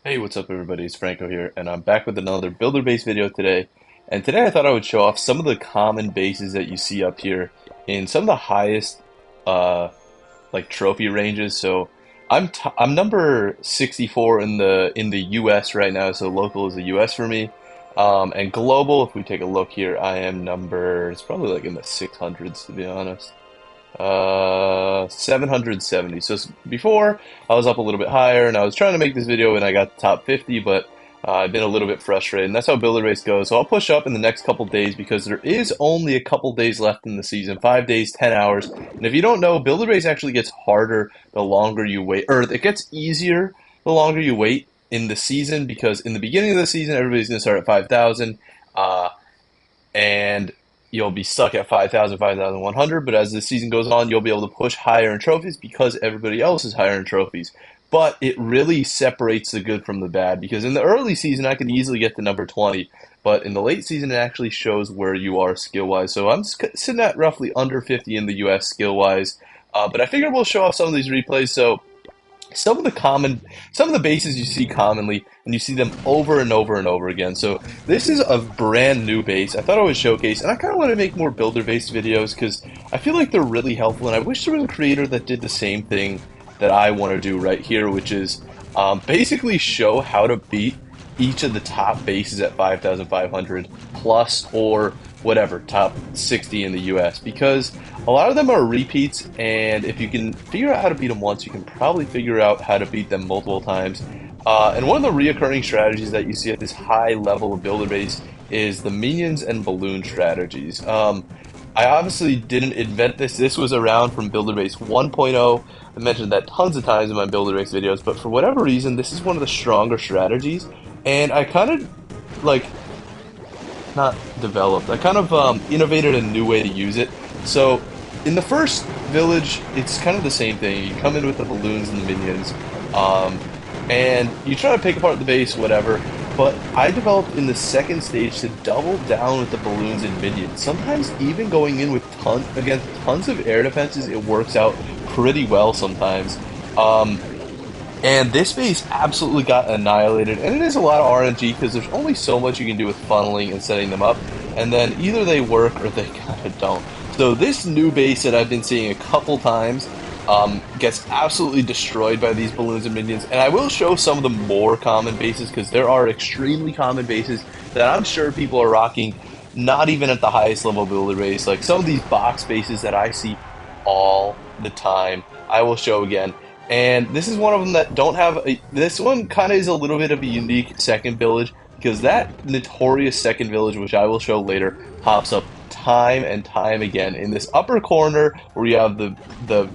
Hey, what's up everybody? It's Franco here, and I'm back with another builder base video today. And today I thought I would show off some of the common bases that you see up here in some of the highest uh like trophy ranges. So I'm number 64 in the US right now, so local is the US for me. And global, if we take a look here, I am number, it's probably like in the 600s to be honest. 770. So before I was up a little bit higher, and I was trying to make this video, and I got the top 50, but I've been a little bit frustrated, and that's how Builder Race goes. So I'll push up in the next couple days because there is only a couple days left in the season, 5 days, 10 hours. And if you don't know, Builder Race actually gets harder the longer you wait, or it gets easier the longer you wait in the season, because in the beginning of the season, everybody's going to start at 5,000. And you'll be stuck at 5,000, 5,100. But as the season goes on, you'll be able to push higher in trophies because everybody else is higher in trophies. But it really separates the good from the bad, because in the early season, I could easily get to number 20. But in the late season, it actually shows where you are skill-wise. So I'm sitting at roughly under 50 in the US skill-wise. But I figured we'll show off some of these replays. So some of the bases you see commonly, and you see them over and over and over again. So this is a brand new base I thought I would showcase, and I kind of want to make more builder based videos because I feel like they're really helpful, and I wish there was a creator that did the same thing that I want to do right here, which is basically show how to beat each of the top bases at 5,500 plus, or whatever, top 60 in the US, because a lot of them are repeats, and if you can figure out how to beat them once, you can probably figure out how to beat them multiple times. And one of the reoccurring strategies that you see at this high level of builder base is the minions and balloon strategies. I obviously didn't invent this. This was around from Builder Base 1.0. I mentioned that tons of times in my Builder Base videos, but for whatever reason, this is one of the stronger strategies. And I kind of, like, not developed, I kind of innovated a new way to use it. So in the first village, it's kind of the same thing. You come in with the balloons and the minions, um, and you try to pick apart the base, whatever. But I developed in the second stage to double down with the balloons and minions. Sometimes even going in with against tons of air defenses, it works out pretty well sometimes. And this base absolutely got annihilated, and it is a lot of RNG because there's only so much you can do with funneling and setting them up, and then either they work or they kind of don't. So this new base that I've been seeing a couple times gets absolutely destroyed by these balloons and minions, and I will show some of the more common bases because there are extremely common bases that I'm sure people are rocking, not even at the highest level builder base. Like some of these box bases that I see all the time, I will show again. And this is one of them that don't have this one kind of is a little bit of a unique second village, because that notorious second village, which I will show later, pops up time and time again in this upper corner where you have the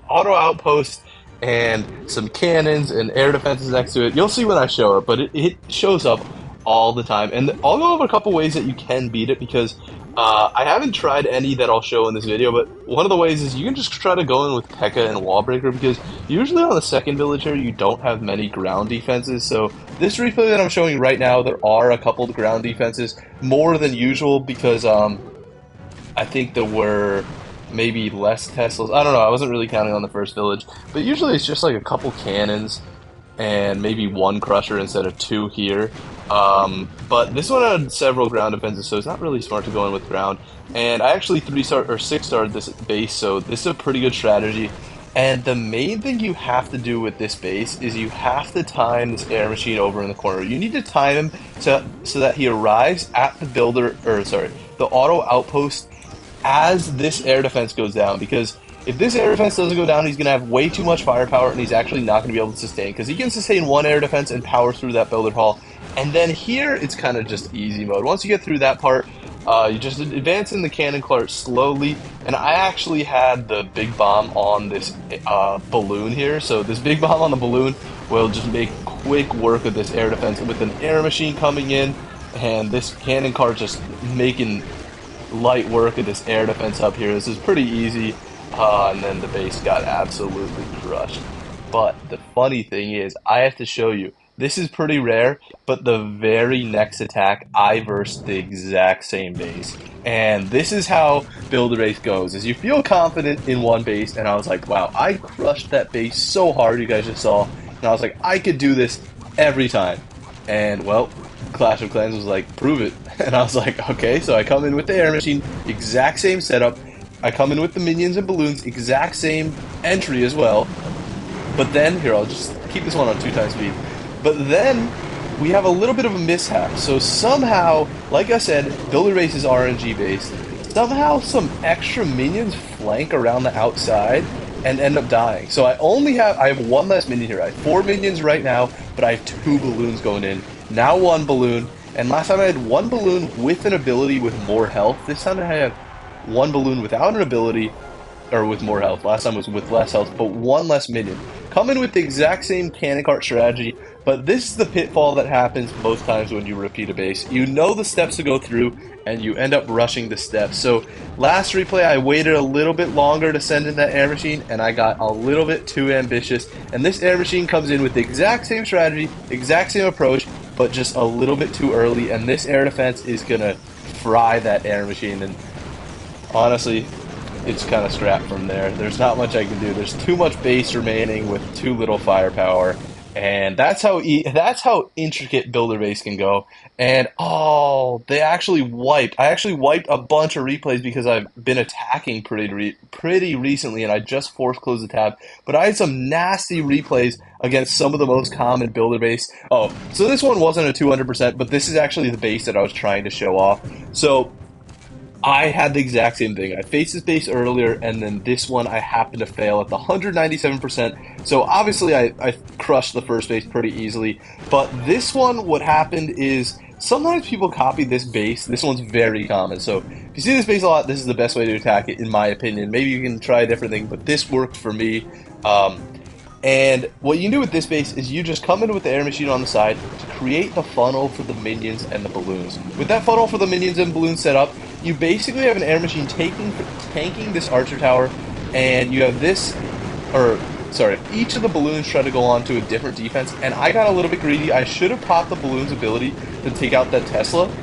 auto outpost and some cannons and air defenses next to it. You'll see when I show it, but it shows up all the time. And I'll go over a couple ways that you can beat it, because I haven't tried any that I'll show in this video, but one of the ways is you can just try to go in with P.E.K.K.A. and Wallbreaker, because usually on the second villager you don't have many ground defenses. So this replay that I'm showing right now, there are a couple of ground defenses, more than usual, because I think there were maybe less Teslas. I don't know, I wasn't really counting on the first village, but usually it's just like a couple cannons and maybe one crusher instead of two here. But this one had several ground defenses, so it's not really smart to go in with ground. And I actually 3-star or 6-starred this base, so this is a pretty good strategy. And the main thing you have to do with this base is you have to time this air machine over in the corner. You need to time him so that he arrives at the builder, or sorry, the auto outpost as this air defense goes down, because if this air defense doesn't go down, he's going to have way too much firepower, and he's actually not going to be able to sustain, because he can sustain one air defense and power through that builder hall. And then here, it's kind of just easy mode. Once you get through that part, you just advance in the cannon cart slowly, and I actually had the big bomb on this balloon here, so this big bomb on the balloon will just make quick work of this air defense with an air machine coming in, and this cannon cart just making light work of this air defense up here. This is pretty easy. And then the base got absolutely crushed. But the funny thing is, I have to show you, this is pretty rare, but the very next attack, I versed the exact same base. And this is how Builder Base goes, is you feel confident in one base, and I was like, wow, I crushed that base so hard, you guys just saw, and I was like, I could do this every time. And well, Clash of Clans was like, prove it. And I was like, okay, so I come in with the air machine, exact same setup. I come in with the minions and balloons, exact same entry as well. But then, here, I'll just keep this one on 2x speed. But then, we have a little bit of a mishap. So somehow, like I said, Builder Base is RNG based. Somehow some extra minions flank around the outside and end up dying. So I have one less minion here. I have 4 minions right now, but I have 2 balloons going in. Now 1 balloon. And last time I had 1 balloon with an ability with more health. This time I have 1 balloon without an ability, or with more health. Last time was with less health, but 1 less minion. Coming with the exact same cannon cart strategy, but this is the pitfall that happens most times when you repeat a base. You know the steps to go through, and you end up rushing the steps. So last replay, I waited a little bit longer to send in that air machine, and I got a little bit too ambitious. And this air machine comes in with the exact same strategy, exact same approach, but just a little bit too early, and this air defense is going to fry that air machine. And honestly, it's kind of scrapped from there. There's not much I can do. There's too much base remaining with too little firepower, and that's how intricate Builder Base can go. And oh, they actually wiped. I actually wiped a bunch of replays because I've been attacking pretty recently, and I just force closed the tab. But I had some nasty replays against some of the most common Builder Base. Oh, so this one wasn't a 200%, but this is actually the base that I was trying to show off. So I had the exact same thing. I faced this base earlier, and then this one I happened to fail at the 197%. So obviously I crushed the first base pretty easily. But this one, what happened is sometimes people copy this base. This one's very common. So if you see this base a lot, this is the best way to attack it, in my opinion. Maybe you can try a different thing, but this worked for me. And what you can do with this base is you just come in with the air machine on the side to create the funnel for the minions and the balloons. With that funnel for the minions and balloons set up, you basically have an air machine tanking this archer tower, and you have this, each of the balloons try to go on to a different defense, and I got a little bit greedy. I should have popped the balloon's ability to take out that Tesla,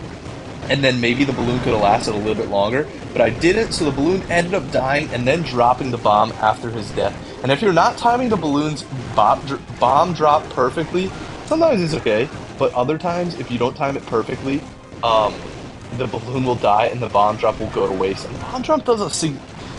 and then maybe the balloon could have lasted a little bit longer, but I didn't, so the balloon ended up dying and then dropping the bomb after his death. And if you're not timing the balloon's bomb drop perfectly, sometimes it's okay, but other times, if you don't time it perfectly, the balloon will die and the bomb drop will go to waste. And the bomb drop does a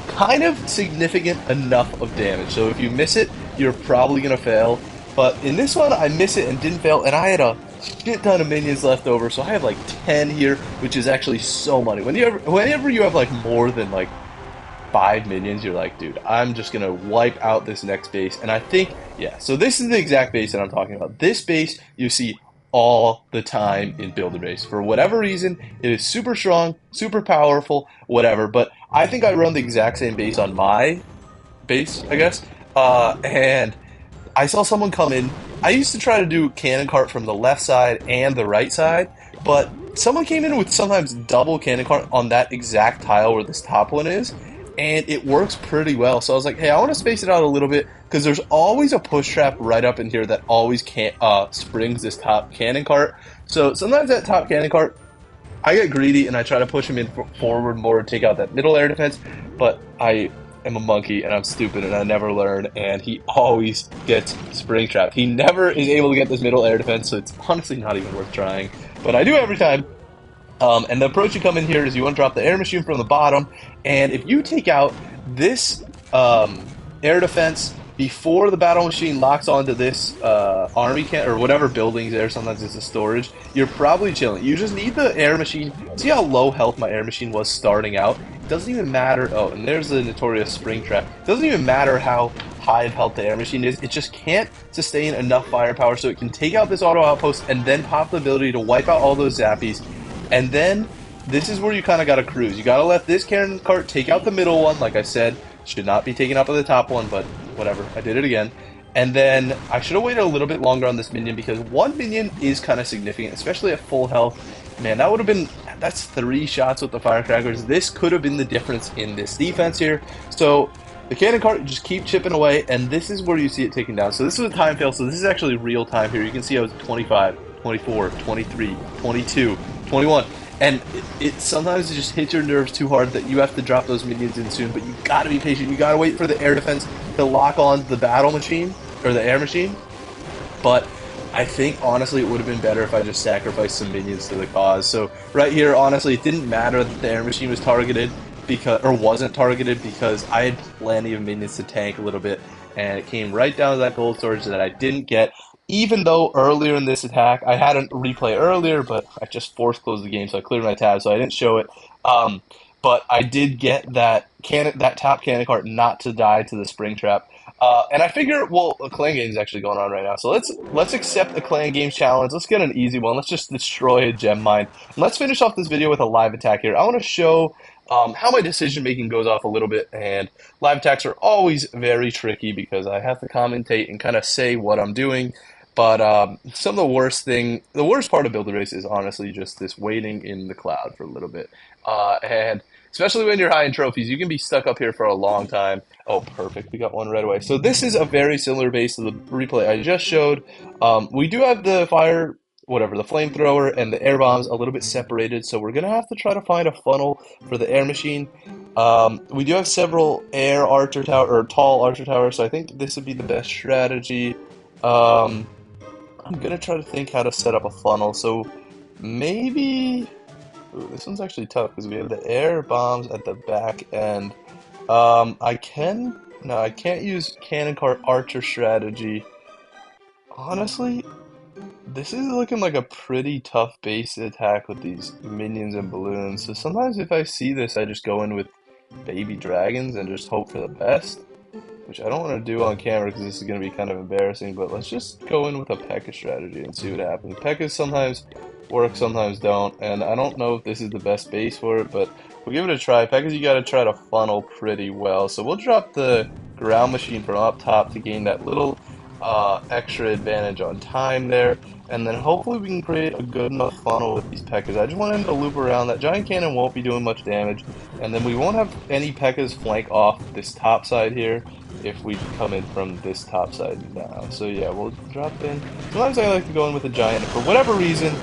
kind of significant enough of damage, so if you miss it, you're probably going to fail. But in this one, I miss it and didn't fail, and I had a shit ton of minions left over, so I have like 10 here, which is actually so money. Whenever you have like more than like 5 minions, you're like, dude, I'm just gonna wipe out this next base. And I think, yeah, so this is the exact base that I'm talking about. This base you see all the time in Builder Base. For whatever reason, it is super strong, super powerful, whatever, but I think I run the exact same base on my base, I guess, and I saw someone come in. I used to try to do cannon cart from the left side and the right side, but someone came in with sometimes double cannon cart on that exact tile where this top one is, and it works pretty well. So I was like, hey, I want to space it out a little bit, because there's always a push trap right up in here that always springs this top cannon cart. So sometimes that top cannon cart, I get greedy and I try to push him in forward more and take out that middle air defense, but I am a monkey and I'm stupid and I never learn, and he always gets spring trapped. He never is able to get this middle air defense, so it's honestly not even worth trying. But I do every time. And the approach you come in here is you want to drop the air machine from the bottom, and if you take out this air defense before the battle machine locks onto this army camp or whatever building's there, sometimes it's a storage, you're probably chilling. You just need the air machine. See how low health my air machine was starting out? It doesn't even matter. Oh, and there's the notorious spring trap. It doesn't even matter how high of health the air machine is. It just can't sustain enough firepower so it can take out this auto outpost and then pop the ability to wipe out all those zappies. And then this is where you kind of got to cruise. You got to let this cannon cart take out the middle one, like I said. Should not be taken out by the top one, but whatever. I did it again. And then I should have waited a little bit longer on this minion, because one minion is kind of significant, especially at full health. Man, that would have been, that's 3 shots with the firecrackers. This could have been the difference in this defense here. So the cannon cart, just keep chipping away, and this is where you see it taken down. So this is a time fail, so this is actually real time here. You can see I was 25, 24, 23, 22, 21. And it sometimes just hits your nerves too hard that you have to drop those minions in soon, but you gotta be patient. You gotta wait for the air defense to lock on the battle machine, or the air machine. But I think honestly it would have been better if I just sacrificed some minions to the cause. So right here, honestly, it didn't matter that the air machine was targeted because or wasn't targeted because I had plenty of minions to tank a little bit, and it came right down to that gold storage that I didn't get. Even though earlier in this attack I had a replay earlier, but I just force closed the game, so I cleared my tab, so I didn't show it. Um, but I did get that top cannon cart not to die to the spring trap. And I figure, well, a clan game is actually going on right now, so let's accept the clan games challenge. Let's get an easy one. Let's just destroy a gem mine. And let's finish off this video with a live attack here. I want to show how my decision making goes off a little bit, and live attacks are always very tricky because I have to commentate and kind of say what I'm doing. But some of the worst part of Builder Race is honestly just this waiting in the cloud for a little bit, and especially when you're high in trophies, you can be stuck up here for a long time. Oh, perfect. We got one right away. So this is a very similar base to the replay I just showed. We do have the the flamethrower and the air bombs a little bit separated. So we're going to have to try to find a funnel for the air machine. We do have several air archer tower or tall archer towers. So I think this would be the best strategy. I'm going to try to think how to set up a funnel. So maybe... Ooh, this one's actually tough because we have the air bombs at the back end. I can't use cannon cart archer strategy. Honestly, this is looking like a pretty tough base attack with these minions and balloons. So sometimes if I see this, I just go in with baby dragons and just hope for the best, which I don't want to do on camera because this is going to be kind of embarrassing, but let's just go in with a P.E.K.K.A strategy and see what happens. P.E.K.K.A sometimes work, sometimes don't, and I don't know if this is the best base for it, but we'll give it a try. P.E.K.K.A, you got to try to funnel pretty well, so we'll drop the ground machine from up top to gain that little extra advantage on time there, and then hopefully we can create a good enough funnel with these P.E.K.K.As. I just want him to loop around. That giant cannon won't be doing much damage, and then we won't have any P.E.K.K.As flank off this top side here if we come in from this top side now. So yeah, we'll drop in. Sometimes I like to go in with a giant. For whatever reason,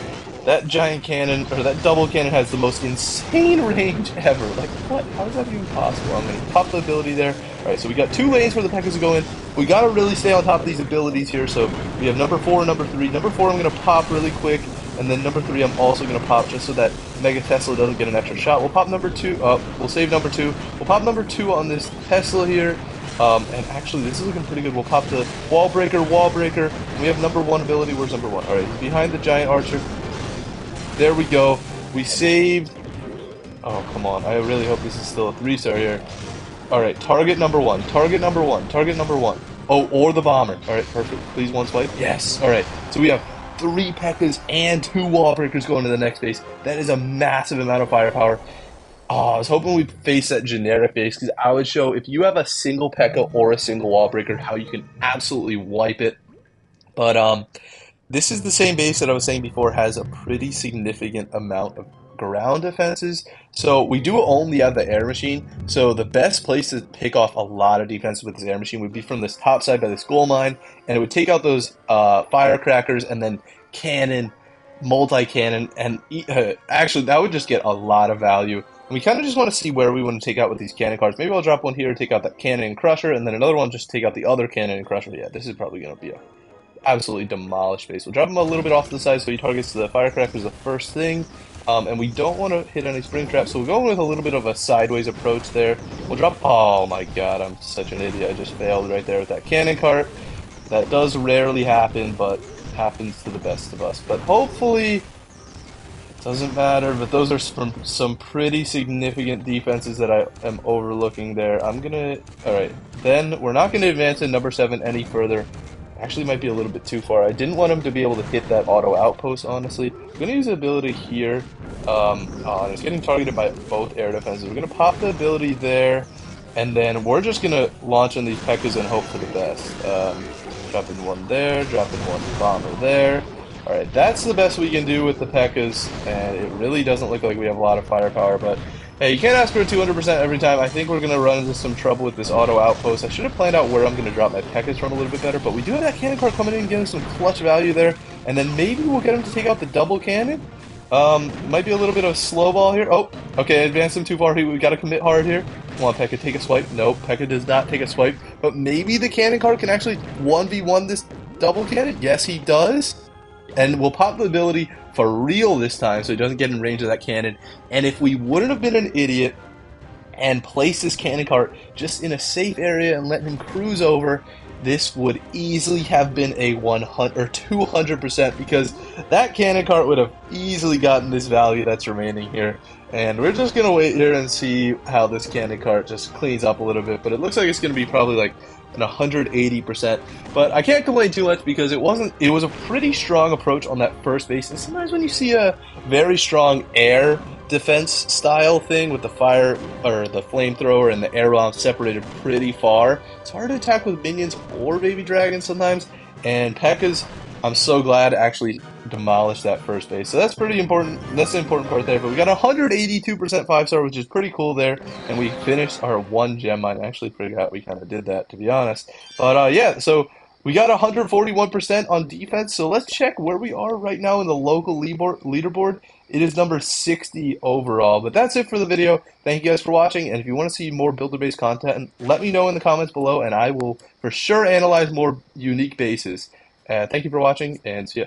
that giant cannon, or that double cannon, has the most insane range ever. Like, what? How is that even possible? I'm going to pop the ability there. Alright, so we got 2 lanes where the P.E.K.K.As go in. We got to really stay on top of these abilities here. So we have number 4 and number 3. Number 4 I'm going to pop really quick. And then number 3 I'm also going to pop just so that Mega Tesla doesn't get an extra shot. We'll pop number 2. We'll save number 2. We'll pop number 2 on this Tesla here. And actually, this is looking pretty good. We'll pop the wall breaker. We have number 1 ability. Where's number 1? Alright, he's behind the giant archer. There we go. We saved. Oh, come on. I really hope this is still a 3-star here. Alright, target number 1. Target number 1. Target number 1. Oh, or the bomber. Alright, perfect. Please, one swipe. Yes. Alright, so we have 3 P.E.K.K.As and 2 wall breakers going to the next base. That is a massive amount of firepower. Oh, I was hoping we'd face that generic base because I would show if you have a single P.E.K.K.A or a single wall breaker, how you can absolutely wipe it. But this is the same base that I was saying before has a pretty significant amount of ground defenses. So we do only have the air machine. So the best place to pick off a lot of defense with this air machine would be from this top side by this gold mine, and it would take out those firecrackers and then cannon, multi-cannon, and actually that would just get a lot of value. And we kind of just want to see where we want to take out with these cannon cards. Maybe I'll drop one here to take out that cannon and crusher, and then another one just to take out the other cannon and crusher. Yeah, this is probably going to be a absolutely demolished base. We'll drop him a little bit off to the side so he targets the firecrackers the first thing. And we don't want to hit any spring traps, so we're going with a little bit of a sideways approach there. We'll drop... Oh my god, I'm such an idiot. I just failed right there with that cannon cart. That does rarely happen, but happens to the best of us. But hopefully... Doesn't matter, but those are some pretty significant defenses that I am overlooking there. I'm gonna... Alright, then we're not going to advance in number 7 any further. Actually might be a little bit too far. I didn't want him to be able to hit that auto outpost, honestly. I'm going to use the ability here. And it's getting targeted by both air defenses. We're going to pop the ability there, and then we're just going to launch on these P.E.K.K.As and hope for the best. Dropping one there, dropping one bomber there. Alright, that's the best we can do with the P.E.K.K.As, and it really doesn't look like we have a lot of firepower, but hey, you can't ask for 200% every time. I think we're going to run into some trouble with this auto outpost. I should have planned out where I'm going to drop my P.E.K.K.As from a little bit better, but we do have that cannon cart coming in, getting some clutch value there, and then maybe we'll get him to take out the double cannon. Might be a little bit of a slow ball here. Oh, okay, advanced him too far. We got to commit hard here. Come on, P.E.K.K.A, take a swipe. Nope, P.E.K.K.A does not take a swipe, but maybe the cannon cart can actually 1v1 this double cannon? Yes, he does. And we'll pop the ability for real this time so he doesn't get in range of that cannon. And if we wouldn't have been an idiot and placed this cannon cart just in a safe area and let him cruise over, this would easily have been a 100 or 200% because that cannon cart would have easily gotten this value that's remaining here. And we're just going to wait here and see how this cannon cart just cleans up a little bit. But it looks like it's going to be probably like an 180%. But I can't complain too much because it was a pretty strong approach on that first base. And sometimes when you see a very strong air defense style thing with the fire or the flamethrower and the air bomb separated pretty far, it's hard to attack with minions or baby dragons sometimes. And P.E.K.K.A.'s, I'm so glad, actually demolished that first base. So that's pretty important. That's the important part there. But we got 182% 5-star, which is pretty cool there. And we finished our 1 gem mine. I actually forgot we kind of did that, to be honest. But yeah, so we got 141% on defense. So let's check where we are right now in the local leaderboard. It is number 60 overall. But that's it for the video. Thank you guys for watching. And if you want to see more builder-based content, let me know in the comments below, and I will for sure analyze more unique bases. Thank you for watching, and see ya.